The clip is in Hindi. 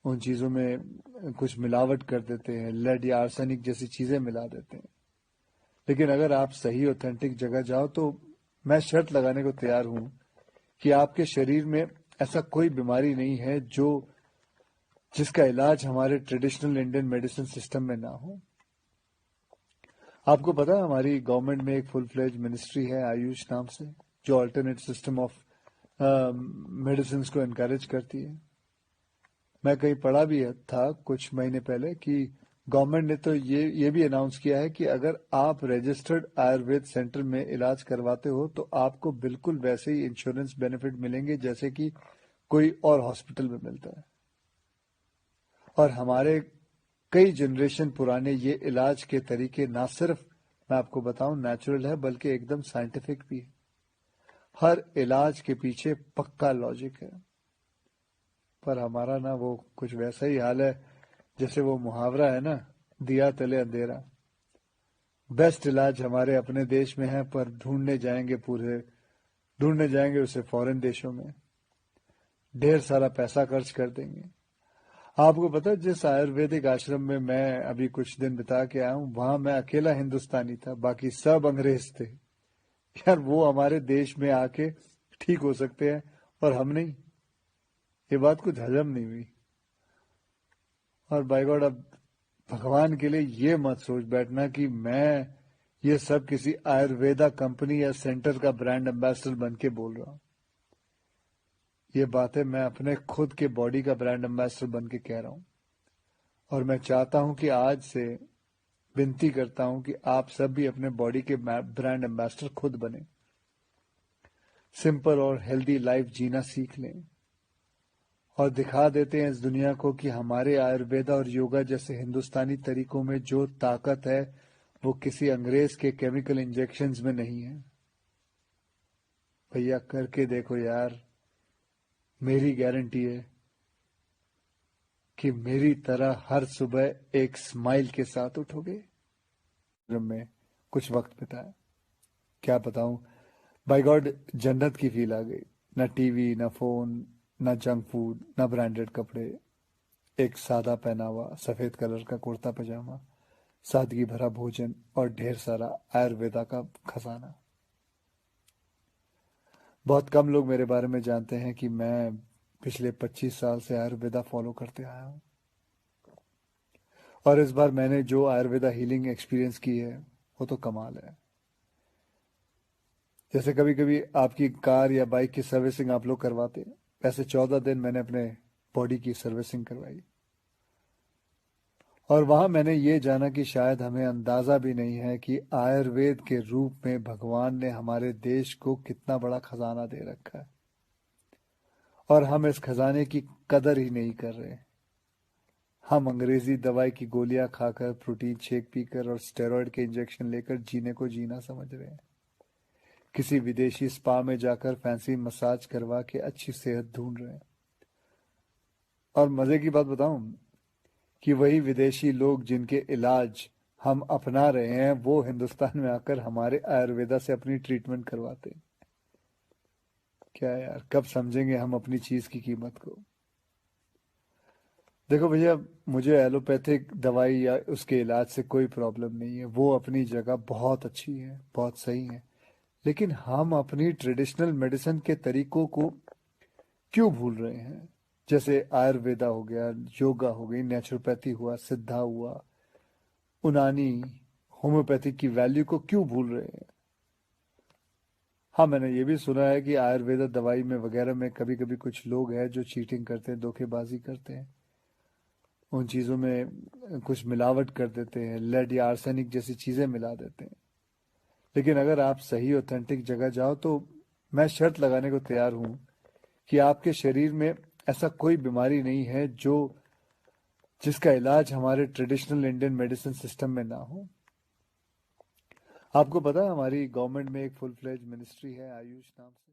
उन चीज़ों में कुछ मिलावट कर देते हैं, लेड या आर्सेनिक जैसी चीज़ें मिला देते हैं। लेकिन अगर आप सही ऑथेंटिक जगह जाओ तो मैं शर्त लगाने को तैयार हूं कि आपके शरीर में ऐसा कोई बीमारी नहीं है जिसका इलाज हमारे ट्रेडिशनल इंडियन मेडिसिन सिस्टम में ना हो। आपको पता है हमारी गवर्नमेंट में एक फुल फ्लेज मिनिस्ट्री है आयुष नाम से, जो अल्टरनेट सिस्टम ऑफ मेडिसिन को एनकरेज करती है। मैं कहीं पढ़ा भी था कुछ महीने पहले कि गवर्नमेंट ने तो ये भी अनाउंस किया है कि अगर आप रजिस्टर्ड आयुर्वेद सेंटर में इलाज करवाते हो तो आपको बिल्कुल वैसे ही इंश्योरेंस बेनिफिट मिलेंगे जैसे कि कोई और हॉस्पिटल में मिलता है। और हमारे कई जनरेशन पुराने ये इलाज के तरीके ना सिर्फ मैं आपको बताऊं नेचुरल है बल्कि एकदम साइंटिफिक भी है। हर इलाज के पीछे पक्का लॉजिक है। पर हमारा ना वो कुछ वैसा ही हाल है जैसे वो मुहावरा है ना, दिया तले अंधेरा। बेस्ट इलाज हमारे अपने देश में है पर ढूंढने जाएंगे उसे फॉरेन देशों में, ढेर सारा पैसा खर्च कर देंगे। आपको पता है जिस आयुर्वेदिक आश्रम में मैं अभी कुछ दिन बिता के आया हूं वहां मैं अकेला हिंदुस्तानी था, बाकी सब अंग्रेज थे। यार वो हमारे देश में आके ठीक हो सकते हैं और हम नहीं। ये बात कुछ हजम नहीं हुई। और बाय गॉड अब भगवान के लिए ये मत सोच बैठना कि मैं ये सब किसी आयुर्वेदा कंपनी या सेंटर का ब्रांड एम्बेसडर बन के बोल रहा हूं। ये बातें मैं अपने खुद के बॉडी का ब्रांड एम्बेसडर बन के कह रहा हूं। और मैं चाहता हूं कि आज से विनती करता हूं कि आप सब भी अपने बॉडी के ब्रांड एम्बेसडर खुद बने, सिंपल और हेल्दी लाइफ जीना सीख लें और दिखा देते हैं इस दुनिया को कि हमारे आयुर्वेदा और योगा जैसे हिंदुस्तानी तरीकों में जो ताकत है वो किसी अंग्रेज के केमिकल इंजेक्शंस में नहीं है। भैया करके देखो यार, मेरी गारंटी है कि मेरी तरह हर सुबह एक स्माइल के साथ उठोगे। में कुछ वक्त बिताया, क्या बताऊं, बाय गॉड जन्नत की फील आ गई। ना टीवी, ना फोन, ना जंक फूड, ना ब्रांडेड कपड़े, एक सादा पहनावा, सफेद कलर का कुर्ता पजामा, सादगी भरा भोजन और ढेर सारा आयुर्वेदा का खजाना। बहुत कम लोग मेरे बारे में जानते हैं कि मैं पिछले 25 साल से आयुर्वेदा फॉलो करते आया हूँ। और इस बार मैंने जो आयुर्वेदा हीलिंग एक्सपीरियंस की है वो तो कमाल है। जैसे कभी कभी आपकी कार या बाइक की सर्विसिंग आप लोग करवाते हैं, वैसे 14 दिन मैंने अपने बॉडी की सर्विसिंग करवाई। और वहां मैंने ये जाना कि शायद हमें अंदाजा भी नहीं है कि आयुर्वेद के रूप में भगवान ने हमारे देश को कितना बड़ा खजाना दे रखा है और हम इस खजाने की कदर ही नहीं कर रहे। हम अंग्रेजी दवाई की गोलियां खाकर, प्रोटीन शेक पीकर और स्टेरॉयड के इंजेक्शन लेकर जीने को जीना समझ रहे हैं। किसी विदेशी स्पा में जाकर फैंसी मसाज करवा के अच्छी सेहत ढूंढ रहे हैं। और मजे की बात बताऊं कि वही विदेशी लोग जिनके इलाज हम अपना रहे हैं वो हिंदुस्तान में आकर हमारे आयुर्वेदा से अपनी ट्रीटमेंट करवाते हैं। क्या यार, कब समझेंगे हम अपनी चीज की कीमत को। देखो भैया, मुझे एलोपैथिक दवाई या उसके इलाज से कोई प्रॉब्लम नहीं है, वो अपनी जगह बहुत अच्छी है, बहुत सही है। लेकिन हम अपनी ट्रेडिशनल मेडिसिन के तरीकों को क्यों भूल रहे हैं? जैसे आयुर्वेदा हो गया, योगा हो गई, नेचुरोपैथी हुआ, सिद्धा हुआ, उनानी, होम्योपैथिक की वैल्यू को क्यों भूल रहे हैं? हाँ, मैंने ये भी सुना है कि आयुर्वेदा दवाई में वगैरह में कभी कभी कुछ लोग हैं जो चीटिंग करते हैं, धोखेबाजी करते हैं, उन चीज़ों में कुछ मिलावट कर देते हैं, लेड या आर्सेनिक जैसी चीज़ें मिला देते हैं। लेकिन अगर आप सही ऑथेंटिक जगह जाओ तो मैं शर्त लगाने को तैयार हूं कि आपके शरीर में ऐसा कोई बीमारी नहीं है जिसका इलाज हमारे ट्रेडिशनल इंडियन मेडिसिन सिस्टम में ना हो। आपको पता है हमारी गवर्नमेंट में एक फुल फ्लेज मिनिस्ट्री है आयुष नाम से।